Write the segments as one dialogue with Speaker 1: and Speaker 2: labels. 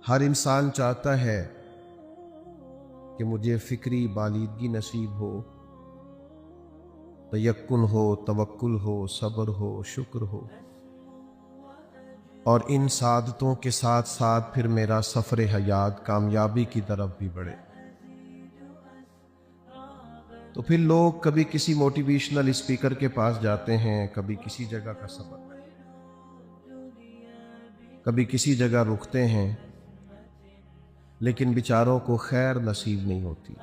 Speaker 1: ہر انسان چاہتا ہے کہ مجھے فکری بالیدگی نصیب ہو، تیقن ہو، توکل ہو، صبر ہو، شکر ہو، اور ان سعادتوں کے ساتھ ساتھ پھر میرا سفر حیات کامیابی کی طرف بھی بڑھے۔ تو پھر لوگ کبھی کسی موٹیویشنل اسپیکر کے پاس جاتے ہیں، کبھی کسی جگہ کا سبق، کبھی کسی جگہ رکتے ہیں، لیکن بیچاروں کو خیر نصیب نہیں ہوتی۔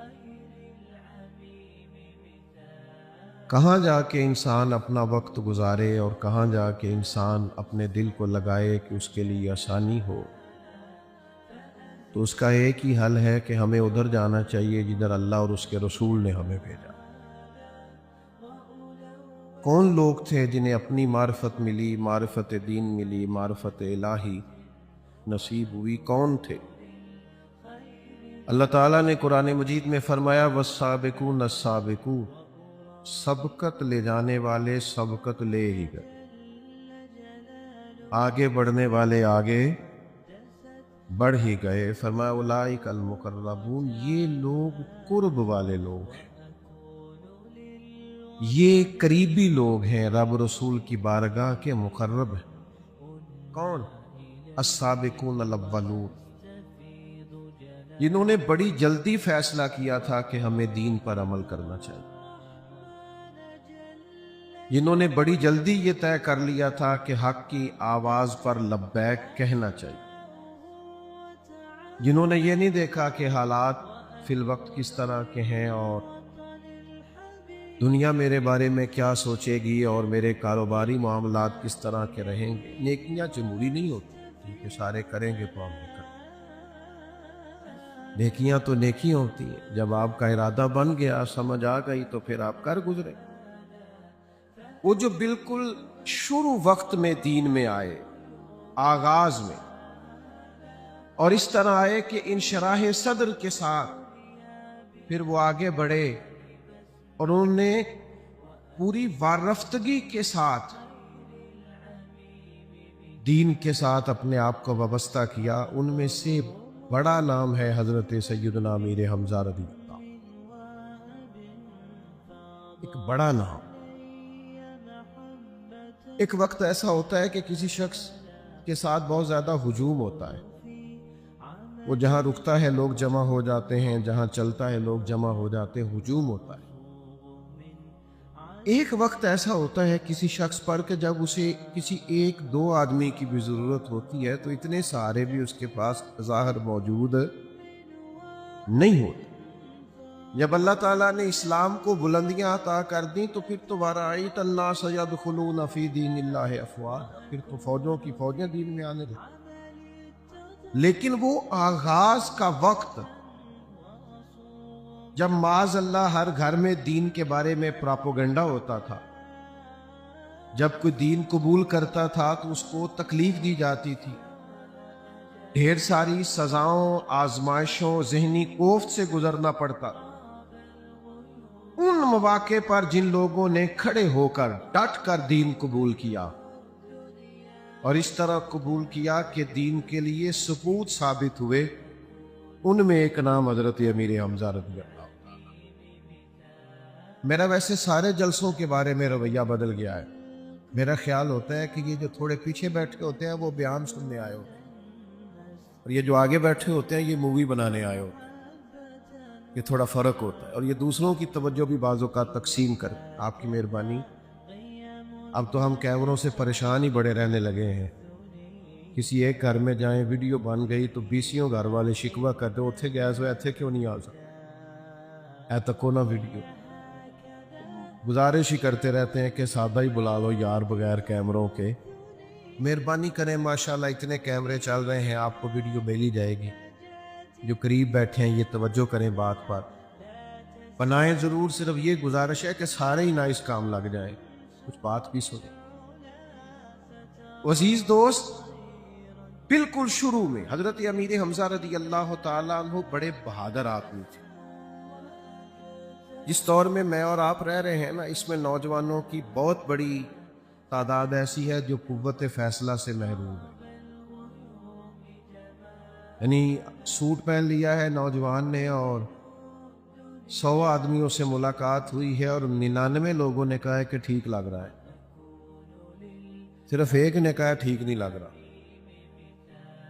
Speaker 1: کہاں جا کے انسان اپنا وقت گزارے اور کہاں جا کے انسان اپنے دل کو لگائے کہ اس کے لیے آسانی ہو؟ تو اس کا ایک ہی حل ہے کہ ہمیں ادھر جانا چاہیے جدھر اللہ اور اس کے رسول نے ہمیں بھیجا۔ کون لوگ تھے جنہیں اپنی معرفت ملی، معرفت دین ملی، معرفت الہی نصیب ہوئی؟ کون تھے؟ اللہ تعالیٰ نے قرآن مجید میں فرمایا والسابقون السابقون، سبقت لے جانے والے سبقت لے ہی گئے، آگے بڑھنے والے آگے بڑھ ہی گئے۔ فرمایا اولئک المقربون، یہ لوگ قرب والے لوگ ہیں، یہ قریبی لوگ ہیں، رب رسول کی بارگاہ کے مقرب ہیں۔ کون؟ السابقون الاولون، جنہوں نے بڑی جلدی فیصلہ کیا تھا کہ ہمیں دین پر عمل کرنا چاہیے، جنہوں نے بڑی جلدی یہ طے کر لیا تھا کہ حق کی آواز پر لبیک کہنا چاہیے، جنہوں نے یہ نہیں دیکھا کہ حالات فی الوقت کس طرح کے ہیں اور دنیا میرے بارے میں کیا سوچے گی اور میرے کاروباری معاملات کس طرح کے رہیں گے۔ نیکیاں جمہوری نہیں ہوتی کہ سارے کریں گے تو ہم بھی کریں۔ نیکیاں تو نیکی ہوتی ہیں، جب آپ کا ارادہ بن گیا، سمجھ آ گئی، تو پھر آپ کر گزرے۔ وہ جو بالکل شروع وقت میں دین میں آئے، آغاز میں، اور اس طرح آئے کہ انشراح صدر کے ساتھ پھر وہ آگے بڑھے اور انہوں نے پوری وارفتگی کے ساتھ دین کے ساتھ اپنے آپ کو وابستہ کیا۔ ان میں سے بڑا نام ہے حضرت سیدنا امیر حمزہ رضی اللہ، ایک بڑا نام۔ ایک وقت ایسا ہوتا ہے کہ کسی شخص کے ساتھ بہت زیادہ ہجوم ہوتا ہے، وہ جہاں رکتا ہے لوگ جمع ہو جاتے ہیں، جہاں چلتا ہے لوگ جمع ہو جاتے ہیں، ہجوم ہوتا ہے۔ ایک وقت ایسا ہوتا ہے کسی شخص پر کہ جب اسے کسی ایک دو آدمی کی بھی ضرورت ہوتی ہے تو اتنے سارے بھی اس کے پاس ظاہر موجود نہیں ہوتے۔ جب اللہ تعالیٰ نے اسلام کو بلندیاں عطا کر دیں تو پھر تو وَرَأَيْتَ النَّاسَ يَدْخُلُونَ فِي دِينِ اللَّهِ أَفْوَاجًا، پھر تو فوجوں کی فوجیں دین میں آنے لگیں۔ لیکن وہ آغاز کا وقت جب معاذ اللہ ہر گھر میں دین کے بارے میں پراپوگنڈا ہوتا تھا، جب کوئی دین قبول کرتا تھا تو اس کو تکلیف دی جاتی تھی، ڈھیر ساری سزاؤں، آزمائشوں، ذہنی کوفت سے گزرنا پڑتا، ان مواقع پر جن لوگوں نے کھڑے ہو کر ڈٹ کر دین قبول کیا اور اس طرح قبول کیا کہ دین کے لیے ثبوت ثابت ہوئے، ان میں ایک نام حضرت امیر حمزہ رضی اللہ۔ میرا ویسے سارے جلسوں کے بارے میں رویہ بدل گیا ہے۔ میرا خیال ہوتا ہے کہ یہ جو تھوڑے پیچھے بیٹھے ہوتے ہیں وہ بیان سننے آئے ہوتے ہیں، اور یہ جو آگے بیٹھے ہوتے ہیں یہ مووی بنانے آئے ہوتے ہیں۔ یہ تھوڑا فرق ہوتا ہے، اور یہ دوسروں کی توجہ بھی بعض اوقات تقسیم کر۔ آپ کی مہربانی، اب تو ہم کیمروں سے پریشان ہی بڑے رہنے لگے ہیں۔ کسی ایک گھر میں جائیں، ویڈیو بن گئی تو بیسیوں گھر والے شکوہ کرتے اتھے گیس ہوئے اتھے کیوں نہیں آ سکتے، اے تکو نہ ویڈیو۔ گزارش ہی کرتے رہتے ہیں کہ سادہ ہی بلا لو یار بغیر کیمروں کے۔ مہربانی کریں، ماشاءاللہ اتنے کیمرے چل رہے ہیں، آپ کو ویڈیو مل ہی جائے گی۔ جو قریب بیٹھے ہیں یہ توجہ کریں بات پر، بنائیں ضرور، صرف یہ گزارش ہے کہ سارے ہی نہ اس کام لگ جائیں، کچھ بات بھی سنیں۔ عزیز دوست، بالکل شروع میں حضرت امیر حمزہ رضی اللہ تعالیٰ عنہ بڑے بہادر آدمی تھے۔ جس دور میں اور آپ رہ رہے ہیں نا، اس میں نوجوانوں کی بہت بڑی تعداد ایسی ہے جو قوت فیصلہ سے محروم ہے، یعنی سوٹ پہن لیا ہے نوجوان نے اور 100 آدمیوں سے ملاقات ہوئی ہے اور 99 لوگوں نے کہا ہے کہ ٹھیک لگ رہا ہے، صرف ایک نے کہا ٹھیک نہیں لگ رہا،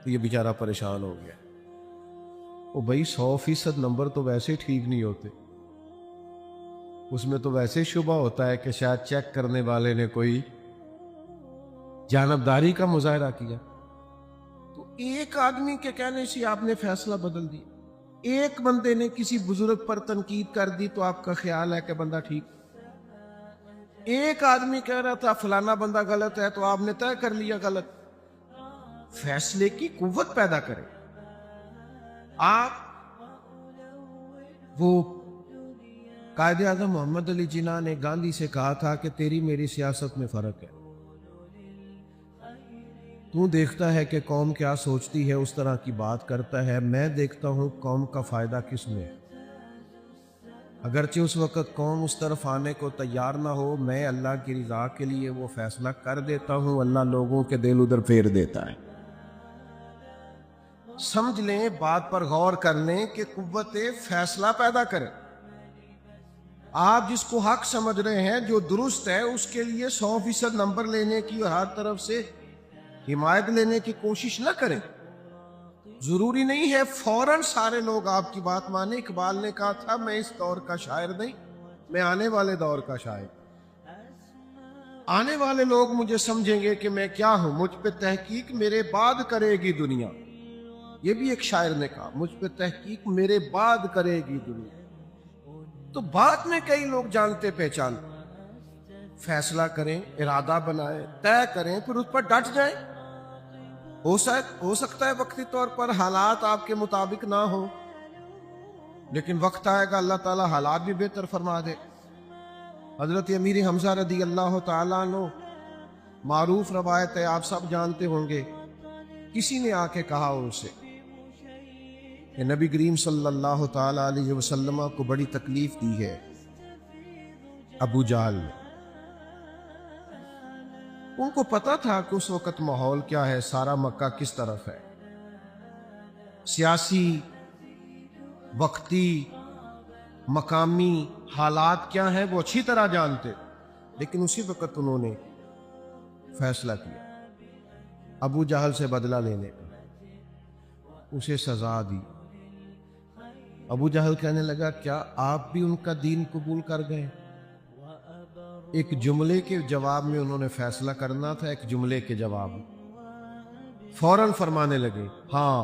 Speaker 1: تو یہ بیچارہ پریشان ہو گیا۔ وہ بھائی 100% نمبر تو ویسے ٹھیک نہیں ہوتے، اس میں تو ویسے شبہ ہوتا ہے کہ شاید چیک کرنے والے نے کوئی جانبداری کا مظاہرہ کیا۔ تو ایک آدمی کے کہنے سے آپ نے فیصلہ بدل دیا، ایک بندے نے کسی بزرگ پر تنقید کر دی تو آپ کا خیال ہے کہ بندہ ٹھیک، ایک آدمی کہہ رہا تھا فلانا بندہ غلط ہے تو آپ نے طے کر لیا غلط۔ فیصلے کی قوت پیدا کریں آپ۔ وہ قائد اعظم محمد علی جناح نے گاندھی سے کہا تھا کہ تیری میری سیاست میں فرق ہے، تو دیکھتا ہے کہ قوم کیا سوچتی ہے اس طرح کی بات کرتا ہے، میں دیکھتا ہوں قوم کا فائدہ کس میں ہے۔ اگرچہ اس وقت قوم اس طرف آنے کو تیار نہ ہو، میں اللہ کی رضا کے لیے وہ فیصلہ کر دیتا ہوں، اللہ لوگوں کے دل ادھر پھیر دیتا ہے۔ سمجھ لیں، بات پر غور کر لیں کہ قوت فیصلہ پیدا کریں۔ آپ جس کو حق سمجھ رہے ہیں، جو درست ہے، اس کے لیے 100% نمبر لینے کی اور ہر طرف سے حمایت لینے کی کوشش نہ کریں۔ ضروری نہیں ہے فوراً سارے لوگ آپ کی بات مانیں۔ اقبال نے کہا تھا میں اس دور کا شاعر نہیں، میں آنے والے دور کا شاعر۔ آنے والے لوگ مجھے سمجھیں گے کہ میں کیا ہوں، مجھ پہ تحقیق میرے بعد کرے گی دنیا۔ یہ بھی ایک شاعر نے کہا، مجھ پہ تحقیق میرے بعد کرے گی دنیا۔ تو بعد میں کئی لوگ جانتے پہچانتے، فیصلہ کریں، ارادہ بنائیں، طے کریں، پھر اس پر ڈٹ جائیں۔ ہو سکتا ہے وقتی طور پر حالات آپ کے مطابق نہ ہو، لیکن وقت آئے گا اللہ تعالیٰ حالات بھی بہتر فرما دے۔ حضرت امیر حمزہ رضی اللہ تعالیٰ عنہ، معروف روایت ہے، آپ سب جانتے ہوں گے، کسی نے آ کے کہا ان سے کہ نبی کریم صلی اللہ تعالیٰ علیہ وسلم کو بڑی تکلیف دی ہے ابو جہل نے۔ ان کو پتا تھا کہ اس وقت ماحول کیا ہے، سارا مکہ کس طرف ہے، سیاسی، وقتی، مقامی حالات کیا ہیں وہ اچھی طرح جانتے، لیکن اسی وقت انہوں نے فیصلہ کیا ابو جہل سے بدلہ لینے کا، اسے سزا دی۔ ابو جہل کہنے لگا کیا آپ بھی ان کا دین قبول کر گئے؟ ایک جملے کے جواب میں انہوں نے فیصلہ کرنا تھا، ایک جملے کے جواب فوراً فرمانے لگے ہاں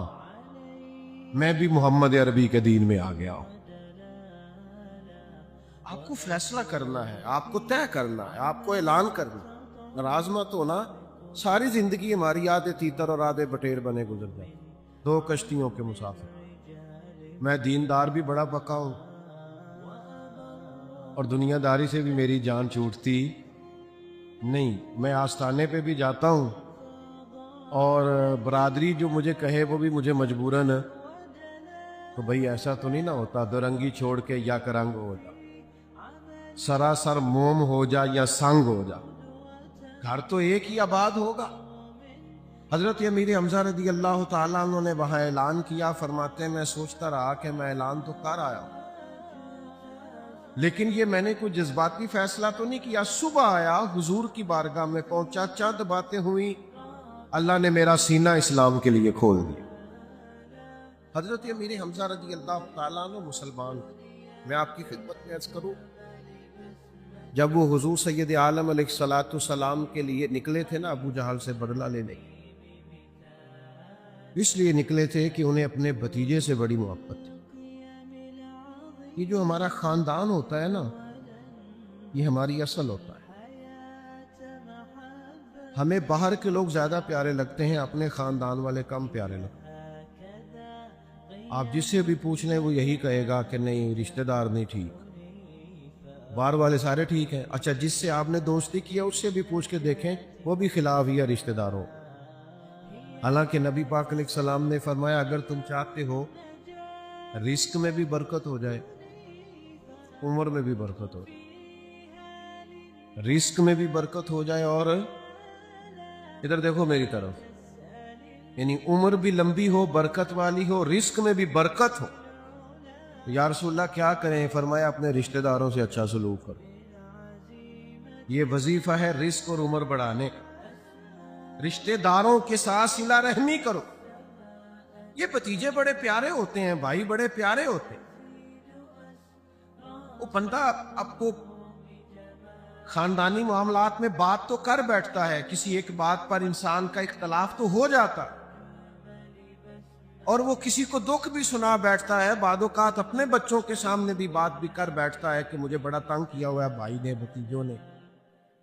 Speaker 1: میں بھی محمد عربی کے دین میں آ گیا ہوں۔ آپ کو فیصلہ کرنا ہے، آپ کو طے کرنا ہے، آپ کو اعلان کرنا ہے۔ ناراض مت ہونا، ساری زندگی ہماری آدھے تیتر اور آدھے بٹیر بنے گزر جائے، دو کشتیوں کے مسافر۔ میں دیندار بھی بڑا پکا ہوں اور دنیا داری سے بھی میری جان چھوٹتی نہیں، میں آستانے پہ بھی جاتا ہوں اور برادری جو مجھے کہے وہ بھی مجھے مجبوراً، تو بھئی ایسا تو نہیں نہ ہوتا درنگی چھوڑ کے یا کرنگ ہو جا، سراسر موم ہو جا یا سنگ ہو جا، گھر تو ایک ہی آباد ہوگا۔ حضرت امیر حمزہ رضی اللہ تعالیٰ عنہ نے وہاں اعلان کیا، فرماتے ہیں میں سوچتا رہا کہ میں اعلان تو کر آیا ہوں، لیکن یہ میں نے کوئی جذباتی فیصلہ تو نہیں کیا۔ صبح آیا، حضور کی بارگاہ میں پہنچا، چند باتیں ہوئی، اللہ نے میرا سینہ اسلام کے لیے کھول دیا۔ حضرت امیر حمزہ رضی اللہ تعالیٰ عنہ مسلمان، میں آپ کی خدمت میں عرض کروں، جب وہ حضور سید عالم علیہ السلام کے لیے نکلے تھے نا ابو جہل سے بدلہ لینے، اس لیے نکلے تھے کہ انہیں اپنے بھتیجے سے بڑی محبت تھی۔ یہ جو ہمارا خاندان ہوتا ہے نا، یہ ہماری اصل ہوتا ہے۔ ہمیں باہر کے لوگ زیادہ پیارے لگتے ہیں، اپنے خاندان والے کم پیارے لگتے ہیں۔ آپ جس سے بھی پوچھ لیں وہ یہی کہے گا کہ نہیں رشتہ دار نہیں ٹھیک، باہر والے سارے ٹھیک ہیں۔ اچھا جس سے آپ نے دوستی کیا اس سے بھی پوچھ کے دیکھیں، وہ بھی خلاف ہی ہے رشتہ داروں۔ حالانکہ نبی پاک علیہ السلام نے فرمایا اگر تم چاہتے ہو رزق میں بھی برکت ہو جائے، عمر میں بھی برکت ہو جائے، رزق میں بھی برکت ہو جائے، اور ادھر دیکھو میری طرف، یعنی عمر بھی لمبی ہو، برکت والی ہو، رزق میں بھی برکت ہو۔ یا رسول اللہ کیا کریں؟ فرمایا اپنے رشتہ داروں سے اچھا سلوک کرو، یہ وظیفہ ہے رزق اور عمر بڑھانے۔ رشتہ داروں کے ساتھ صلہ رحمی کرو۔ یہ بھتیجے بڑے پیارے ہوتے ہیں، بھائی بڑے پیارے ہوتے ہیں۔ وہ بندہ اب کو خاندانی معاملات میں بات تو کر بیٹھتا ہے، کسی ایک بات پر انسان کا اختلاف تو ہو جاتا، اور وہ کسی کو دکھ بھی سنا بیٹھتا ہے، بعض اوقات اپنے بچوں کے سامنے بھی بات بھی کر بیٹھتا ہے کہ مجھے بڑا تنگ کیا ہوا ہے بھائی نے، بھتیجوں نے،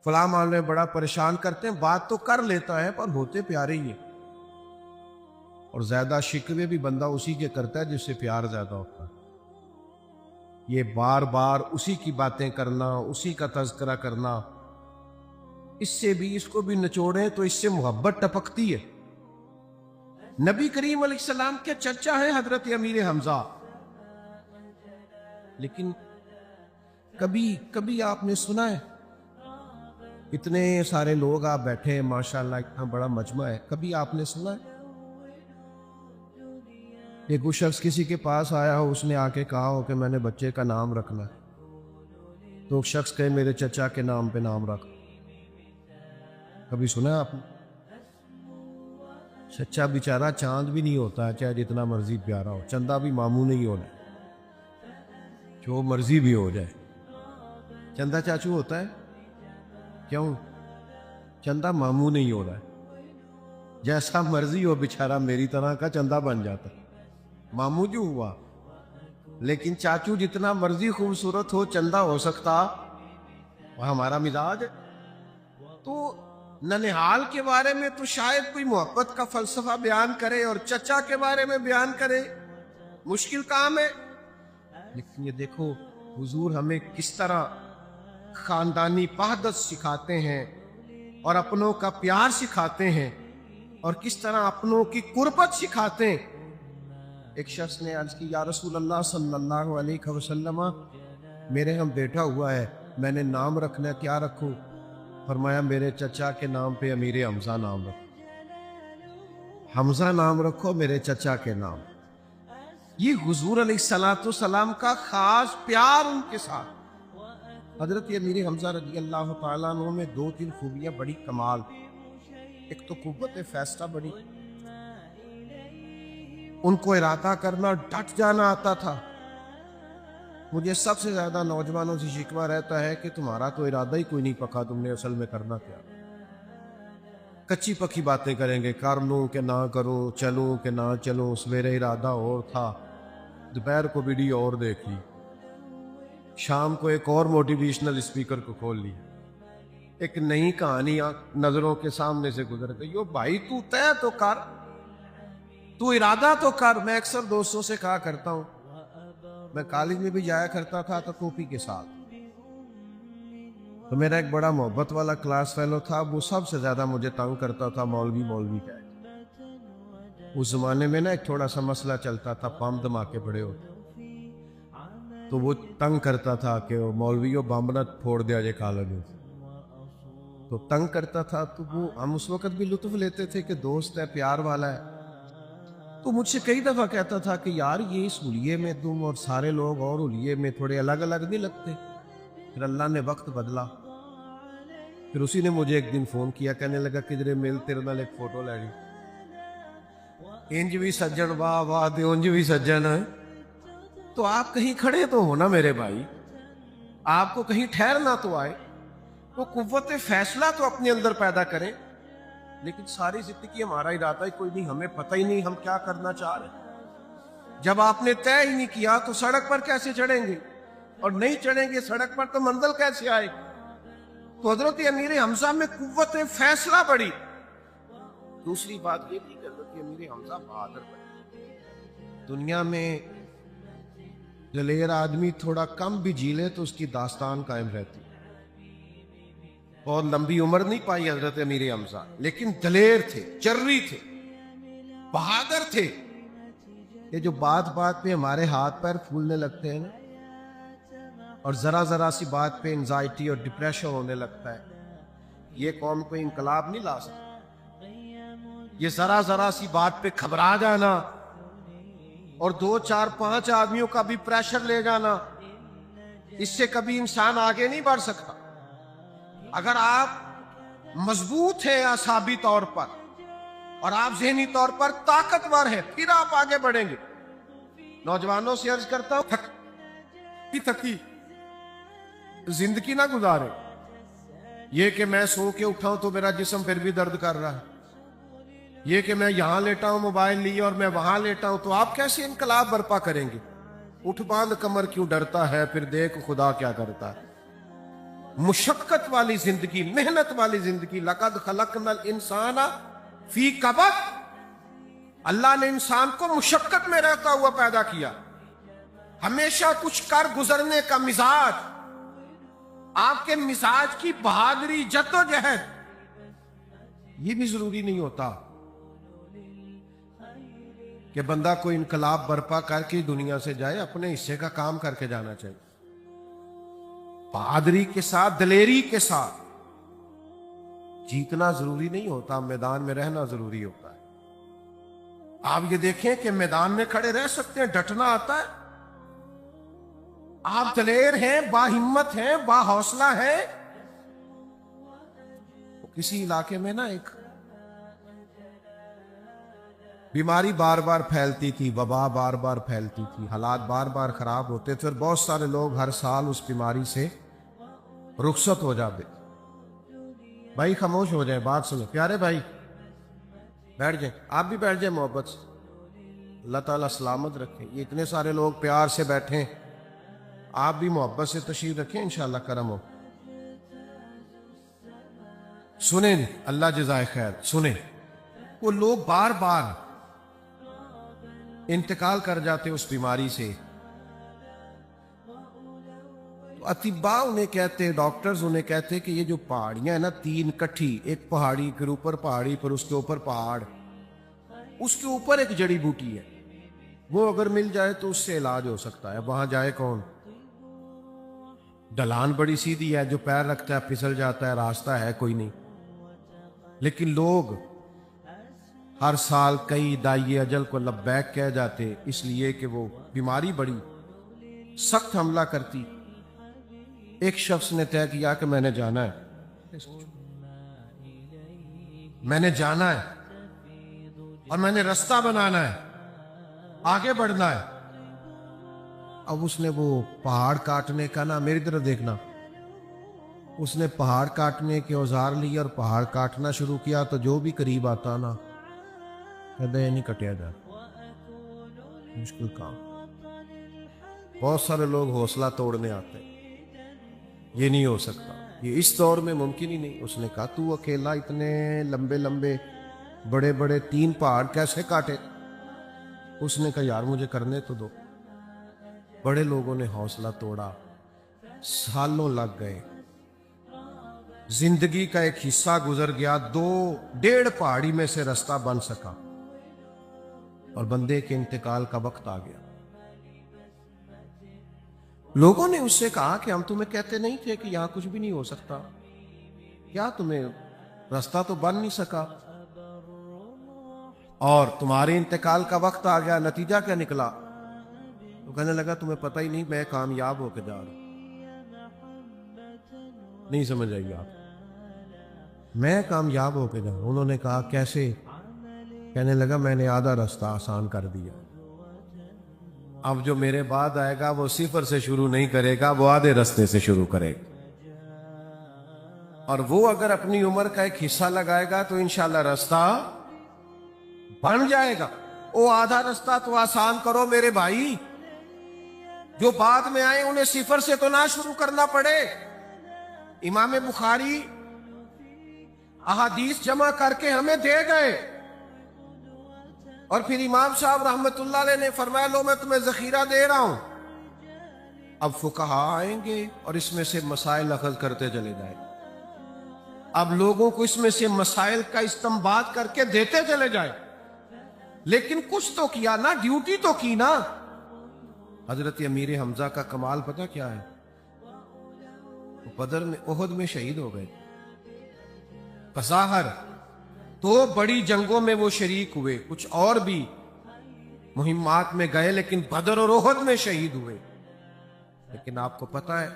Speaker 1: فلاں معاملے میں بڑا پریشان کرتے ہیں۔ بات تو کر لیتا ہے پر ہوتے پیارے ہی ہیں، اور زیادہ شکوے بھی بندہ اسی کے کرتا ہے جس سے پیار زیادہ ہوتا ہے۔ یہ بار بار اسی کی باتیں کرنا، اسی کا تذکرہ کرنا، اس سے بھی اس کو بھی نچوڑیں تو اس سے محبت ٹپکتی ہے۔ نبی کریم علیہ السلام کے چچا ہیں حضرت امیر حمزہ، لیکن کبھی آپ نے سنا ہے؟ اتنے سارے لوگ آپ بیٹھے ہیں، ماشاءاللہ اتنا بڑا مجمع ہے، کبھی آپ نے سنا ہے کہ کوئی شخص کسی کے پاس آیا ہو، اس نے آ کے کہا ہو کہ میں نے بچے کا نام رکھنا ہے، تو ایک شخص کہے میرے چچا کے نام پہ نام رکھ؟ کبھی سنا ہے آپ نے؟ چچا بیچارہ چاند بھی نہیں ہوتا ہے، چاہے جتنا مرضی پیارا ہو، چندہ بھی ماموں نہیں ہونا، جو مرضی بھی ہو جائے۔ چندہ چاچو ہوتا ہے؟ کیوں؟ چندہ ماموں نہیں ہو رہا ہے، جیسا مرضی ہو بیچارہ میری طرح کا چندہ بن جاتا، ماموں جو ہوا۔ لیکن چاچو جتنا مرضی خوبصورت ہو، چندہ ہو سکتا، وہ ہمارا مزاج ہے۔ تو ننہال کے بارے میں تو شاید کوئی محبت کا فلسفہ بیان کرے، اور چچا کے بارے میں بیان کرے، مشکل کام ہے۔ لیکن یہ دیکھو حضور ہمیں کس طرح خاندانی وحدت سکھاتے ہیں، اور اپنوں کا پیار سکھاتے ہیں، اور کس طرح اپنوں کی قربت سکھاتے ہیں۔ ایک شخص نے عرض کی، یا رسول اللہ صلی اللہ علیہ وسلم، میرے ہم بیٹھا ہوا ہے، میں نے نام رکھنا ہے، کیا رکھوں؟ فرمایا میرے چچا کے نام پہ امیر حمزہ نام رکھو، حمزہ نام رکھو میرے چچا کے نام۔ یہ حضور علیہ السلام کا خاص پیار ان کے ساتھ۔ حضرت امیر حمزہ رضی اللہ تعالیٰ عنہ میں دو تین خوبیاں بڑی کمال، ایک تو قوت فیصلہ بڑی، ان کو ارادہ کرنا، ڈٹ جانا آتا تھا۔ مجھے سب سے زیادہ نوجوانوں سے شکوہ رہتا ہے کہ تمہارا تو ارادہ ہی کوئی نہیں پکا، تم نے اصل میں کرنا کیا؟ کچی پکی باتیں کریں گے، کر لوں کہ نہ کروں، چلوں کہ نہ چلوں، سویرے ارادہ اور تھا، دوپہر کو ویڈیو اور دیکھی، شام کو ایک اور موٹیویشنل اسپیکر کو کھول لی، ایک نئی کہانی نظروں کے سامنے سے گزر گئی۔ او بھائی تو طے تو کر، تو ارادہ تو کر۔ میں اکثر دوستوں سے کہا کرتا ہوں، میں کالج میں بھی جایا کرتا تھا تو ٹوپی کے ساتھ، تو میرا ایک بڑا محبت والا کلاس فیلو تھا، وہ سب سے زیادہ مجھے تنگ کرتا تھا، مولوی کا۔ اس زمانے میں نا ایک تھوڑا سا مسئلہ چلتا تھا، بم دھماکے بڑے ہوتے، تو وہ تنگ کرتا تھا کہ مولویوں بم نہ پھوڑ دیا جائے کالج میں، تو تنگ کرتا تھا۔ تو وہ ہم اس وقت بھی لطف لیتے تھے کہ دوست ہے، پیار والا ہے۔ تو مجھ سے کئی دفعہ کہتا تھا کہ یار یہ اس حلیے میں تم اور سارے لوگ اور حلیے میں تھوڑے الگ الگ نہیں لگتے۔ پھر اللہ نے وقت بدلا، پھر اسی نے مجھے ایک دن فون کیا، کہنے لگا کدھرے مل تیرے نال ایک فوٹو لینی، انج بھی سجن، واہ واہ دے انج بھی سجن ہے۔ تو آپ کہیں کھڑے تو ہونا میرے بھائی، آپ کو کہیں ٹھہرنا تو آئے، تو قوت فیصلہ تو اپنے اندر پیدا کریں۔ لیکن ساری زندگی ہمارا ارادہ ہی کوئی نہیں، ہمیں پتہ ہی نہیں ہم کیا کرنا چاہ رہے ہیں۔ جب آپ نے طے ہی نہیں کیا تو سڑک پر کیسے چڑھیں گے؟ اور نہیں چڑھیں گے سڑک پر تو منزل کیسے آئے؟ تو حضرت امیر حمزہ میں قوت فیصلہ بڑی۔ دوسری بات یہ بھی کہ حضرت امیر حمزہ بہادر بڑی۔ دنیا میں دلیر آدمی تھوڑا کم بھی جی لے تو اس کی داستان قائم رہتی۔ بہت لمبی عمر نہیں پائی حضرت امیر حمزہ، لیکن دلیر تھے، جری تھے، بہادر تھے۔ یہ جو بات بات پہ ہمارے ہاتھ پیر پھولنے لگتے ہیں نا، اور ذرا ذرا سی بات پہ انزائٹی اور ڈپریشن ہونے لگتا ہے، یہ قوم کوئی انقلاب نہیں لا سکتا۔ یہ ذرا ذرا سی بات پہ گھبرا جانا اور 2 4 5 آدمیوں کا بھی پریشر لے جانا، اس سے کبھی انسان آگے نہیں بڑھ سکتا۔ اگر آپ مضبوط ہیں اعصابی طور پر اور آپ ذہنی طور پر طاقتور ہیں، پھر آپ آگے بڑھیں گے۔ نوجوانوں سے عرض کرتا ہوں، تھکی زندگی نہ گزارے۔ یہ کہ میں سو کے اٹھاؤں تو میرا جسم پھر بھی درد کر رہا ہے، یہ کہ میں یہاں لیٹا ہوں موبائل لیے اور میں وہاں لیٹا ہوں، تو آپ کیسے انقلاب برپا کریں گے؟ اٹھ باندھ کمر کیوں ڈرتا ہے، پھر دیکھ خدا کیا کرتا ہے۔ مشقت والی زندگی، محنت والی زندگی، لقد خلقنا الانسان فی کبد، اللہ نے انسان کو مشقت میں رہتا ہوا پیدا کیا، ہمیشہ کچھ کر گزرنے کا مزاج، آپ کے مزاج کی بہادری، جدوجہد، یہ بھی ضروری نہیں ہوتا کہ بندہ کوئی انقلاب برپا کر کے دنیا سے جائے، اپنے حصے کا کام کر کے جانا چاہیے، بہادری کے ساتھ، دلیری کے ساتھ۔ جیتنا ضروری نہیں ہوتا، میدان میں رہنا ضروری ہوتا ہے۔ آپ یہ دیکھیں کہ میدان میں کھڑے رہ سکتے ہیں، ڈٹنا آتا ہے، آپ دلیر ہیں، با ہمت ہیں، با حوصلہ ہیں۔ کسی علاقے میں نا ایک بیماری بار بار پھیلتی تھی، وبا بار بار پھیلتی تھی، حالات بار بار خراب ہوتے تھے، اور بہت سارے لوگ ہر سال اس بیماری سے رخصت ہو جاتے۔ بھائی خاموش ہو جائیں، بات سنو، پیارے بھائی بیٹھ جائیں، آپ بھی بیٹھ جائیں محبت سے، اللہ تعالیٰ سلامت رکھیں۔ یہ اتنے سارے لوگ پیار سے بیٹھیں، آپ بھی محبت سے تشریف رکھیں، انشاءاللہ کرم ہو۔ سنیں، اللہ جزائے خیر، سنیں، وہ لوگ بار بار انتقال کر جاتے اس بیماری سے، تو اطباء انہیں کہتے، ڈاکٹرز انہیں کہتے کہ یہ جو پہاڑیاں ہیں نا، 3 کٹھی، ایک پہاڑی کے اوپر پہاڑی، پھر اس کے اوپر پہاڑ، اس کے اوپر ایک جڑی بوٹی ہے، وہ اگر مل جائے تو اس سے علاج ہو سکتا ہے۔ وہاں جائے کون؟ ڈھلان بڑی سیدھی ہے، جو پیر رکھتا ہے پھسل جاتا ہے، راستہ ہے کوئی نہیں، لیکن لوگ ہر سال کئی دائی اجل کو لبیک کہہ جاتے، اس لیے کہ وہ بیماری بڑی سخت حملہ کرتی۔ ایک شخص نے طے کیا کہ میں نے جانا ہے، میں نے جانا ہے اور میں نے رستہ بنانا ہے، آگے بڑھنا ہے۔ اب اس نے وہ پہاڑ کاٹنے کا نا، میری طرف دیکھنا، اس نے پہاڑ کاٹنے کے اوزار لیے اور پہاڑ کاٹنا شروع کیا، تو جو بھی قریب آتا نا کہتا یہ نہیں کٹیا جا، مشکل کام۔ بہت سارے لوگ حوصلہ توڑنے آتے ہیں، یہ نہیں ہو سکتا، یہ اس دور میں ممکن ہی نہیں۔ اس نے کہا تو اکیلا اتنے لمبے لمبے بڑے بڑے 3 پہاڑ کیسے کاٹے؟ اس نے کہا یار مجھے کرنے تو دو۔ بڑے لوگوں نے حوصلہ توڑا، سالوں لگ گئے، زندگی کا ایک حصہ گزر گیا، 2.5 پہاڑی میں سے رستہ بن سکا، اور بندے کے انتقال کا وقت آ گیا۔ لوگوں نے اس سے کہا کہ ہم تمہیں کہتے نہیں تھے کہ یہاں کچھ بھی نہیں ہو سکتا؟ کیا تمہیں رستہ تو بن نہیں سکا، اور تمہارے انتقال کا وقت آ گیا، نتیجہ کیا نکلا؟ تو کہنے لگا تمہیں پتہ ہی نہیں، میں کامیاب ہو کے جا رہا ہوں۔ نہیں سمجھ آئی آپ؟ میں کامیاب ہو کے جا رہا ہوں۔ انہوں نے کہا کیسے؟ کہنے لگا میں نے آدھا رستہ آسان کر دیا، اب جو میرے بعد آئے گا وہ 0 سے شروع نہیں کرے گا، وہ آدھے رستے سے شروع کرے گا، اور وہ اگر اپنی عمر کا ایک حصہ لگائے گا تو انشاءاللہ رستہ بن جائے گا۔ وہ آدھا رستہ تو آسان کرو میرے بھائی، جو بعد میں آئے انہیں 0 سے تو نہ شروع کرنا پڑے۔ امام بخاری احادیث جمع کر کے ہمیں دے گئے، اور پھر امام صاحب رحمت اللہ علیہ نے فرمایا لو میں تمہیں ذخیرہ دے رہا ہوں۔ اب فقہا آئیں گے اور اس میں سے مسائل اخذ کرتے چلے جائیں، اب لوگوں کو اس میں سے مسائل کا استنباط کر کے دیتے چلے جائیں، لیکن کچھ تو کیا نا، ڈیوٹی تو کی نا۔ حضرت امیر حمزہ کا کمال پتہ کیا ہے؟ وہ بدر میں، احد میں شہید ہو گئے، بظاہر دو بڑی جنگوں میں وہ شریک ہوئے، کچھ اور بھی مہمات میں گئے، لیکن بدر اور احد میں شہید ہوئے۔ لیکن آپ کو پتا ہے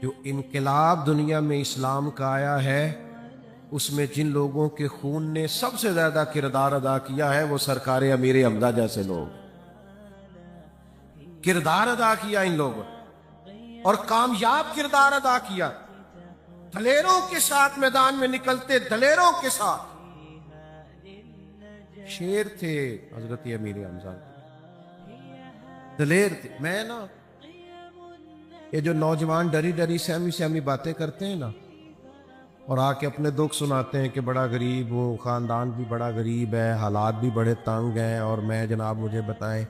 Speaker 1: جو انقلاب دنیا میں اسلام کا آیا ہے، اس میں جن لوگوں کے خون نے سب سے زیادہ کردار ادا کیا ہے وہ سرکار امیر حمزہ جیسے لوگ کردار ادا کیا ان لوگوں، اور کامیاب کردار ادا کیا۔ دلیروں کے ساتھ میدان میں نکلتے، دلیروں کے ساتھ، شیر تھے حضرت امیر حمزہ، دلیر تھے۔ میں نا یہ جو نوجوان ڈری ڈری سہمی سہمی باتیں کرتے ہیں نا، اور آ کے اپنے دکھ سناتے ہیں کہ بڑا غریب ہو، خاندان بھی بڑا غریب ہے، حالات بھی بڑے تنگ ہیں، اور میں جناب مجھے بتائیں،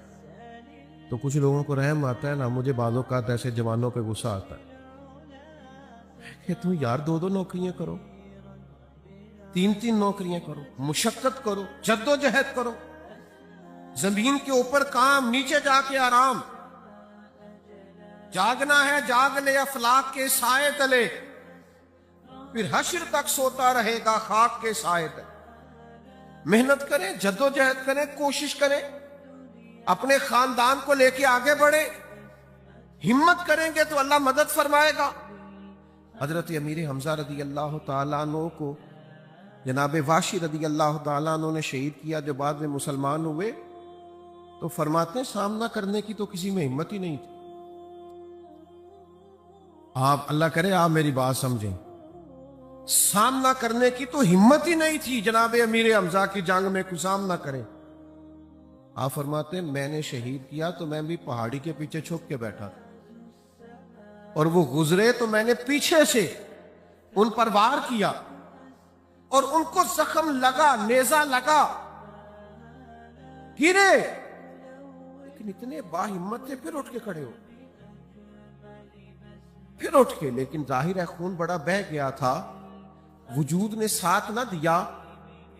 Speaker 1: تو کچھ لوگوں کو رحم آتا ہے نا، مجھے بعض اوقات ایسے جوانوں پہ غصہ آتا ہے کہ تم یار دو دو نوکریاں کرو، تین تین نوکریاں کرو، مشقت کرو، جد و جہد کرو، زمین کے اوپر کام، نیچے جا کے آرام، جاگنا ہے جاگ لے افلاک کے سائے تلے، پھر حشر تک سوتا رہے گا خاک کے سائے تلے۔ محنت کریں، جد و جہد کریں، کوشش کریں، اپنے خاندان کو لے کے آگے بڑھیں، ہمت کریں گے تو اللہ مدد فرمائے گا۔ حضرت امیر حمزہ رضی اللہ تعالیٰ عنہ کو جناب واشی رضی اللہ تعالیٰ عنہ نے شہید کیا، جو بعد میں مسلمان ہوئے، تو فرماتے ہیں سامنا کرنے کی تو کسی میں ہمت ہی نہیں تھی۔ آپ اللہ کرے آپ میری بات سمجھیں، سامنا کرنے کی تو ہمت ہی نہیں تھی جناب امیر حمزہ کی جنگ میں کوئی سامنا کرے۔ آپ فرماتے ہیں میں نے شہید کیا تو میں بھی پہاڑی کے پیچھے چھپ کے بیٹھا تھا، اور وہ گزرے تو میں نے پیچھے سے ان پر وار کیا، اور ان کو زخم لگا، نیزہ لگا، گرے، لیکن اتنے باہمت تھے، پھر اٹھ کے کھڑے ہو، پھر اٹھ کے، لیکن ظاہر ہے خون بڑا بہہ گیا تھا، وجود نے ساتھ نہ دیا۔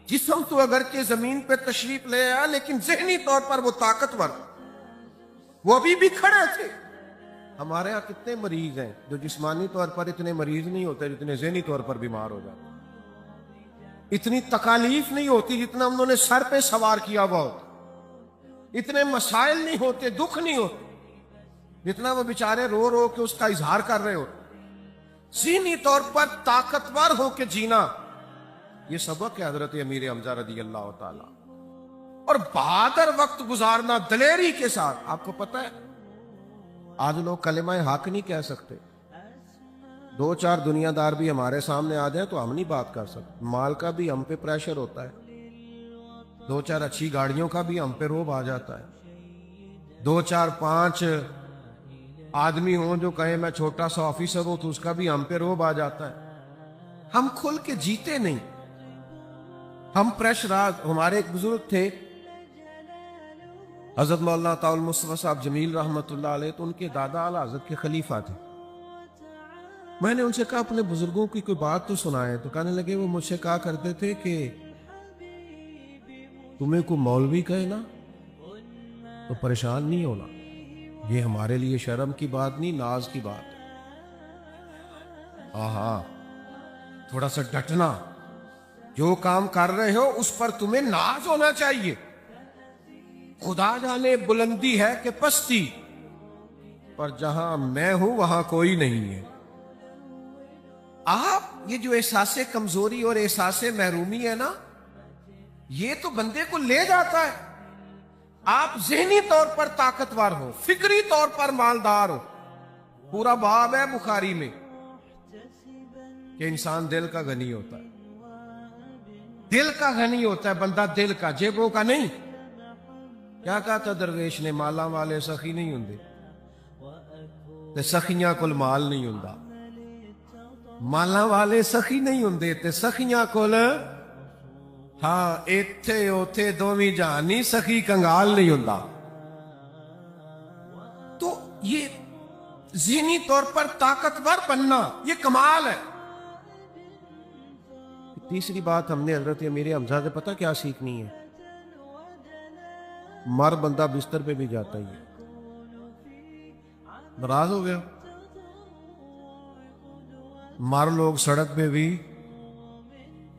Speaker 1: جسم تو اگرچہ زمین پہ تشریف لے آیا، لیکن ذہنی طور پر وہ طاقتور، وہ ابھی بھی کھڑے تھے۔ ہمارے ہاں کتنے مریض ہیں جو جسمانی طور پر اتنے مریض نہیں ہوتے جتنے ذہنی طور پر بیمار ہو جاتے، اتنی تکالیف نہیں ہوتی جتنا انہوں نے سر پہ سوار کیا ہوا ہوتا، اتنے مسائل نہیں ہوتے، دکھ نہیں ہوتے جتنا وہ بیچارے رو رو کے اس کا اظہار کر رہے ہوتے۔ ذہنی طور پر طاقتور ہو کے جینا، یہ سبق ہے حضرت امیر حمزہ رضی اللہ تعالی، اور بہادر وقت گزارنا دلیری کے ساتھ۔ آپ کو پتہ ہے آج لوگ کلمہ حق نہیں کہہ سکتے، دو چار دنیا دار بھی ہمارے سامنے آ جائیں تو ہم نہیں بات کر سکتے، مال کا بھی ہم پہ پریشر ہوتا ہے، دو چار اچھی گاڑیوں کا بھی ہم پہ روب آ جاتا ہے، دو چار پانچ آدمی ہوں جو کہیں میں چھوٹا سا آفیسر ہوں تو اس کا بھی ہم پہ روب آ جاتا ہے۔ ہم کھل کے جیتے نہیں، ہم پریشراز۔ ہمارے ایک بزرگ تھے حضرت مولانا عطاء المصطفیٰ صاحب جمیل رحمۃ اللہ علیہ، تو ان کے دادا اعلیٰ حضرت کے خلیفہ تھے۔ میں نے ان سے کہا اپنے بزرگوں کی کوئی بات تو سنائے، تو کہنے لگے وہ مجھ سے کہا کرتے تھے کہ تمہیں کوئی مولوی کہے نا تو پریشان نہیں ہونا، یہ ہمارے لیے شرم کی بات نہیں، ناز کی بات ہے۔ ہاں تھوڑا سا ڈٹنا، جو کام کر رہے ہو اس پر تمہیں ناز ہونا چاہیے۔ خدا جانے بلندی ہے کہ پستی، پر جہاں میں ہوں وہاں کوئی نہیں ہے۔ آپ یہ جو احساس کمزوری اور احساس محرومی ہے نا، یہ تو بندے کو لے جاتا ہے۔ آپ ذہنی طور پر طاقتور ہو، فکری طور پر مالدار ہو۔ پورا باب ہے بخاری میں کہ انسان دل کا غنی ہوتا ہے، دل کا غنی ہوتا ہے بندہ، دل کا، جیبوں کا نہیں۔ کیا کہا تھا درویش نے؟ مالاں والے سخی نہیں ہوندے تے سخیاں کول مال نہیں ہوندا، مالاں والے سخی نہیں ہوندے تے سخیاں کول ہاں ایتھے اوتھے دوویں جہانی سخی کنگال نہیں ہوندا۔ تو یہ ذہنی طور پر طاقتور بننا یہ کمال ہے۔ تیسری بات ہم نے حضرت امیر حمزہ سے پتہ کیا سیکھنی ہے؟ مر بندہ بستر پہ بھی جاتا ہی ہے، ناراض ہو گیا، مر لوگ سڑک پہ بھی